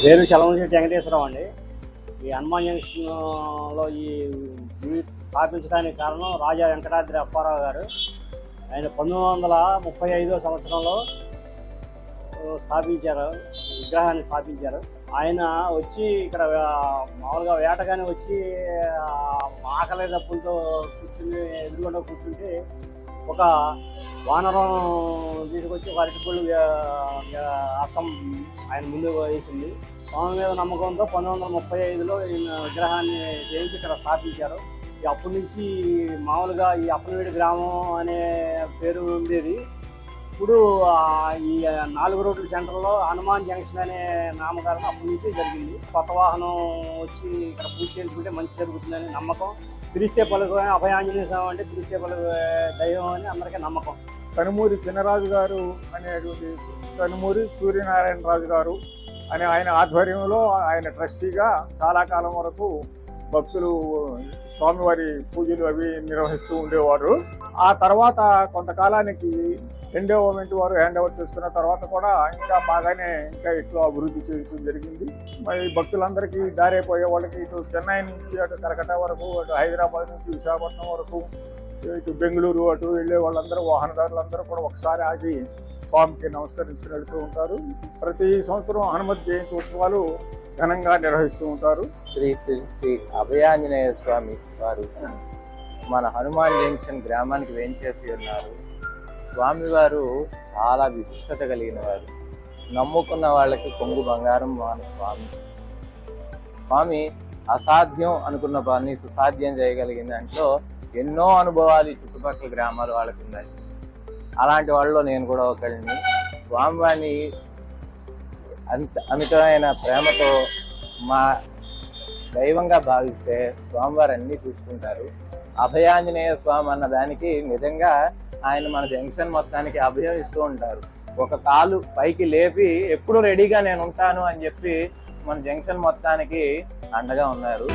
పేరు చలమశెట్టి వెంకటేశ్వరరావు అండి. ఈ హనుమాన్ జంక్షన్లో ఈ గుడి స్థాపించడానికి కారణం రాజా వెంకటాద్రి అప్పారావు గారు. ఆయన 1935 సంవత్సరంలో స్థాపించారు, విగ్రహాన్ని స్థాపించారు. ఆయన వచ్చి ఇక్కడ మామూలుగా వేటగానే వచ్చి ఆకలి దప్పులతో కూర్చుని ఎదురుగుండా కూర్చుంటే ఒక వానరం తీసుకొచ్చి ఒక అరటిపళ్ళు అర్థం ఆయన ముందు వేసింది. స్వామి మీద నమ్మకంతో 1935లో ఈయన విగ్రహాన్ని చేయించి ఇక్కడ స్థాపించారు. అప్పటి నుంచి మామూలుగా ఈ అప్పనవీడి గ్రామం అనే పేరు ఉండేది. ఇప్పుడు ఈ 4 రోడ్ల సెంటర్లో హనుమాన్ జంక్షన్ అనే నామకరణం అప్పటి నుంచి జరిగింది. కొత్త వాహనం వచ్చి ఇక్కడ పూజ చేసుకుంటే మంచి జరుగుతుందని నమ్మకం. పిలిస్తే పలుకు అభయాంజనేయ స్వామి అంటే పిలిస్తే పలుకు దైవం అని అందరికీ నమ్మకం. కనుమూరి చిన్నరాజు గారు అనేటువంటి కనుమూరి సూర్యనారాయణ రాజు గారు అనే ఆయన ఆధ్వర్యంలో ఆయన ట్రస్టీగా చాలా కాలం వరకు భక్తులు స్వామివారి పూజలు అవి నిర్వహిస్తూ ఉండేవారు. ఆ తర్వాత కొంతకాలానికి ఎండోమెంట్ వారు హ్యాండ్ ఓవర్ చేసుకున్న తర్వాత కూడా ఇంకా బాగానే ఇంకా ఎక్కువ అభివృద్ధి చేయడం జరిగింది. మరి భక్తులందరికీ దారైపోయే వాళ్ళకి ఇటు చెన్నై నుంచి అటు కలకత్తా వరకు, అటు హైదరాబాద్ నుంచి విశాఖపట్నం వరకు, ఇటు బెంగళూరు అటు వెళ్ళే వాళ్ళందరూ వాహనదారులందరూ కూడా ఒకసారి ఆగి స్వామికి నమస్కరించుకుని వెళ్తూ ఉంటారు. ప్రతి సంవత్సరం హనుమత్ జయంతి ఉత్సవాలు ఘనంగా నిర్వహిస్తూ ఉంటారు. శ్రీ శ్రీ శ్రీ అభయాంజనేయ స్వామి వారు మన హనుమాన్ జంక్షన్ గ్రామానికి వేంచేసి ఉన్నారు. స్వామివారు చాలా విశిష్టత కలిగిన వారు. నమ్ముకున్న వాళ్ళకి కొంగు బంగారం మన స్వామి. స్వామి అసాధ్యం అనుకున్న పని సుసాధ్యం చేయగలిగిన దాంట్లో ఎన్నో అనుభవాలు చుట్టుపక్కల గ్రామాలు వాళ్ళకి ఉన్నాయి. అలాంటి వాళ్ళలో నేను కూడా ఒకరిని. స్వామివారిని అమితమైన ప్రేమతో మా దైవంగా భావిస్తే స్వామివారు అన్నీ చూసుకుంటారు. అభయాంజనేయ స్వామి అన్న దానికి నిజంగా ఆయన మన జంక్షన్ మొత్తానికి అభయం ఇస్తూ ఉంటారు. ఒక కాలు పైకి లేపి ఎప్పుడు రెడీగా నేను ఉంటాను అని చెప్పి మన జంక్షన్ మొత్తానికి అండగా ఉన్నారు.